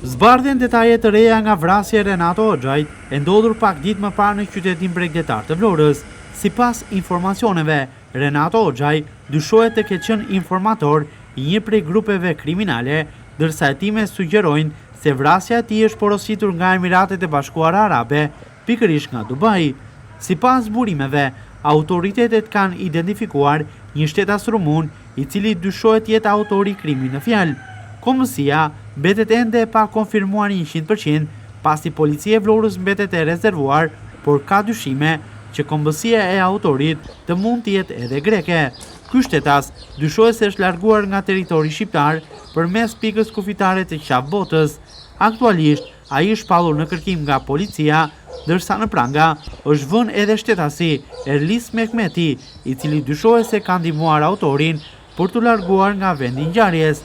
Zbardhen detaje të reja nga vrasja e Renato Hoxhait, e ndodhur pak ditë më parë në qytetin bregdetar të Vlorës. Sipas informacioneve, Renato Hoxhaj dyshohet të ketë qenë informator i një prej grupeve kriminale, ndërsa hetimet sugjerojnë se vrasja e tij është porositur nga Emiratet e Bashkuara Arabe, pikërisht nga Dubai. Sipas burimeve, autoritetet kanë identifikuar një shtetas rumun i cili dyshohet jetë autori i krimit në fjalë. Komësia mbetet ende e pa konfirmuar 100%, pasi policia e Vlorës mbetet e rezervuar, por ka dyshime që kombësia e autorit të mund të jetë edhe greke. Ky shtetas dyshohet se është larguar nga territori shqiptar përmes pikës kufitare të qaf botës. Aktualisht, ai është shpallur në kërkim nga policia, ndërsa në pranga është vënë edhe shtetasi Erlis Mehmeti, i cili dyshohet se ka ndihmuar autorin për të larguar nga vendi i ngjarjes.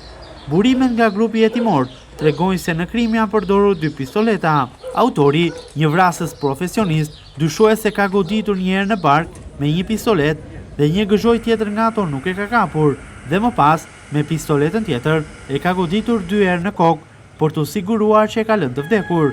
Burimet nga grupi hetimor tregojnë se në krim janë përdorur 2 pistoleta. Autori, një vrasës profesionist, dyshohet se ka goditur një herë në bark me një pistolet dhe një gëzhoj tjetër nga ato nuk e ka kapur, dhe më pas me pistoletën tjetër e ka goditur 2 herë në kokë për të siguruar që e ka lënë të vdekur.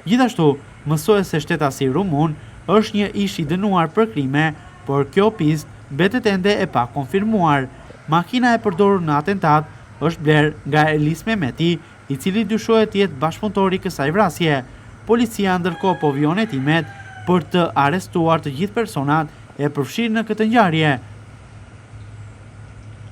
Gjithashtu, mësohet se shtetasi rumun është një ish i dënuar për krime, por kjo pistë mbetet ende e pa konfirmuar. Makina e përdorur në atentat është bler nga Erlis Mehmeti, i cili dyshohet të jetë bashkëpunëtori i kësaj vrasje. Policia ndërkohë po vijon hetimet për të arrestuar të gjithë personat e përfshirë në këtë ngjarje.